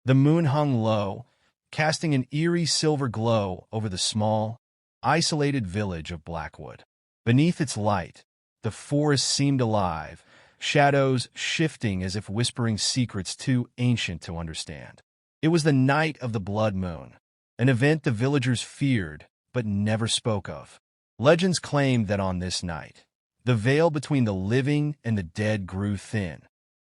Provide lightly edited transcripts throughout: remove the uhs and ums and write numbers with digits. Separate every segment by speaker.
Speaker 1: The moon hung low, casting an eerie silver glow over the small, isolated village of Blackwood. Beneath its light, the forest seemed alive, shadows shifting as if whispering secrets too ancient to understand. It was the night of the blood moon, an event the villagers feared but never spoke of. Legends claimed that on this night, the veil between the living and the dead grew thin,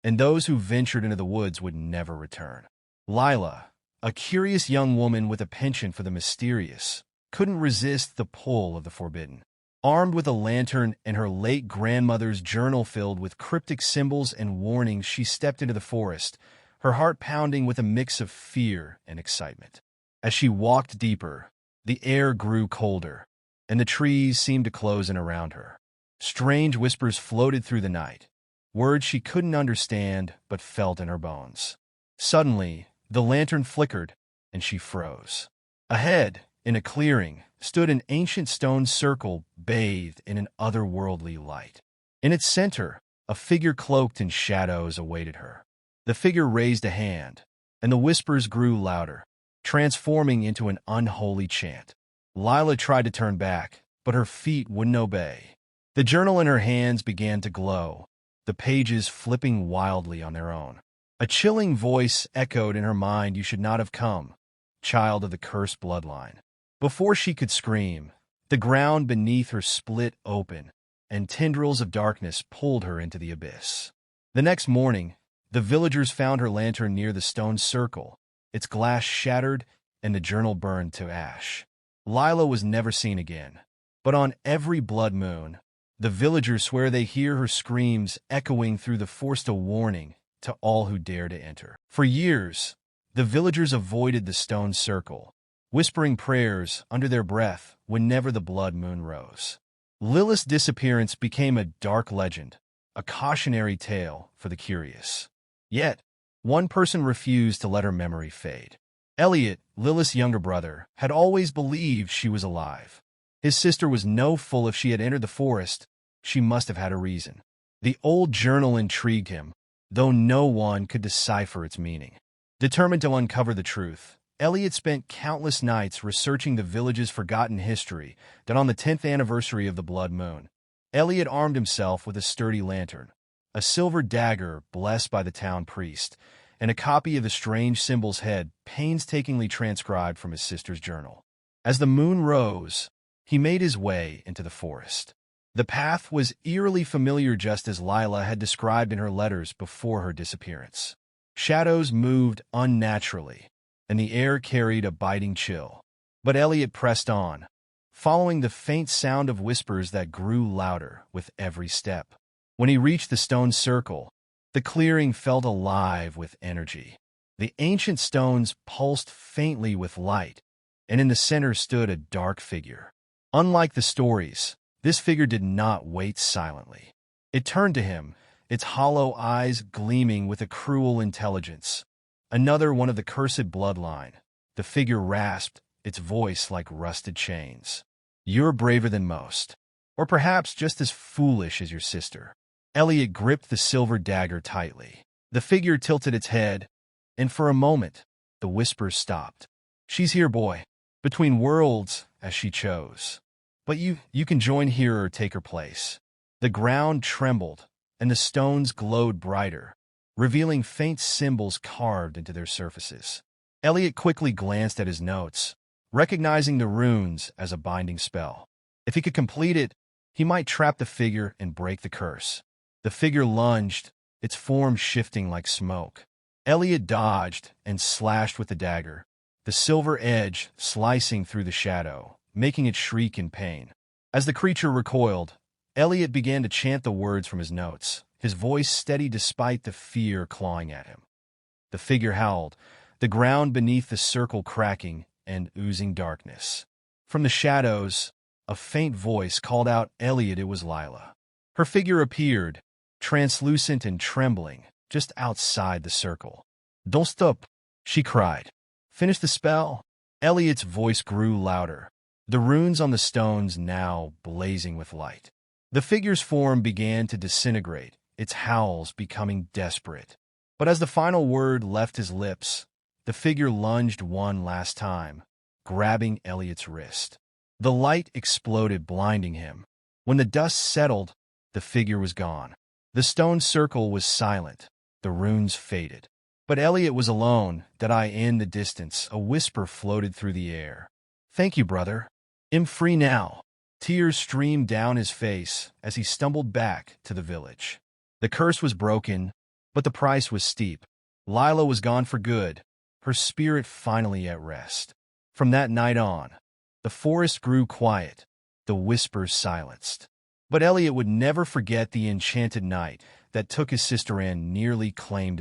Speaker 1: and those who ventured into the woods would never return. Lila, a curious young woman with a penchant for the mysterious, couldn't resist the pull of the forbidden. Armed with a lantern and her late grandmother's journal filled with cryptic symbols and warnings, she stepped into the forest, her heart pounding with a mix of fear and excitement. As she walked deeper, the air grew colder, and the trees seemed to close in around her. Strange whispers floated through the night, words she couldn't understand but felt in her bones. Suddenly, the lantern flickered, and she froze. Ahead, in a clearing, stood an ancient stone circle bathed in an otherworldly light. In its center, a figure cloaked in shadows awaited her. The figure raised a hand, and the whispers grew louder, transforming into an unholy chant. Lila tried to turn back, but her feet wouldn't obey. The journal in her hands began to glow, the pages flipping wildly on their own. A chilling voice echoed in her mind, "You should not have come, child of the cursed bloodline." Before she could scream, the ground beneath her split open, and tendrils of darkness pulled her into the abyss. The next morning, the villagers found her lantern near the stone circle, its glass shattered and the journal burned to ash. Lila was never seen again, but on every blood moon, the villagers swear they hear her screams echoing through the forest, a warning to all who dare to enter. For years, the villagers avoided the stone circle, whispering prayers under their breath whenever the blood moon rose. Lila's disappearance became a dark legend, a cautionary tale for the curious. Yet, one person refused to let her memory fade. Elliot, Lila's younger brother, had always believed she was alive. His sister was no fool. If she had entered the forest, she must have had a reason. The old journal intrigued him, though no one could decipher its meaning. Determined to uncover the truth, Elliot spent countless nights researching the village's forgotten history. Then on the 10th anniversary of the blood moon, Elliot armed himself with a sturdy lantern, a silver dagger blessed by the town priest, and a copy of the strange symbol's head painstakingly transcribed from his sister's journal. As the moon rose, he made his way into the forest. The path was eerily familiar, just as Lila had described in her letters before her disappearance. Shadows moved unnaturally, and the air carried a biting chill. But Elliot pressed on, following the faint sound of whispers that grew louder with every step. When he reached the stone circle, the clearing felt alive with energy. The ancient stones pulsed faintly with light, and in the center stood a dark figure. Unlike the stories, this figure did not wait silently. It turned to him, its hollow eyes gleaming with a cruel intelligence. Another one of the cursed bloodline. The figure rasped, its voice like rusted chains. "You're braver than most, or perhaps just as foolish as your sister." Elliot gripped the silver dagger tightly. The figure tilted its head, and for a moment, the whispers stopped. "She's here, boy, between worlds, as she chose. But you can join here or take her place." The ground trembled, and the stones glowed brighter, revealing faint symbols carved into their surfaces. Elliot quickly glanced at his notes, recognizing the runes as a binding spell. If he could complete it, he might trap the figure and break the curse. The figure lunged, its form shifting like smoke. Elliot dodged and slashed with the dagger, the silver edge slicing through the shadow, making it shriek in pain. As the creature recoiled, Elliot began to chant the words from his notes, his voice steady despite the fear clawing at him. The figure howled, the ground beneath the circle cracking and oozing darkness. From the shadows, a faint voice called out Elliot. It was Lila. Her figure appeared, translucent and trembling, just outside the circle. "Don't stop," she cried. "Finish the spell." Elliot's voice grew louder, the runes on the stones now blazing with light. The figure's form began to disintegrate, its howls becoming desperate. But as the final word left his lips, The figure lunged one last time, grabbing Elliot's wrist. The light exploded, blinding him. When the dust settled, the figure was gone. The stone circle was silent. The runes faded. But Elliot was alone, that eye in the distance. A whisper floated through the air. "Thank you, brother. I'm free now." Tears streamed down his face as he stumbled back to the village. The curse was broken, but the price was steep. Lila was gone for good, her spirit finally at rest. From that night on, the forest grew quiet, the whispers silenced. But Elliot would never forget the enchanted night that took his sister and nearly claimed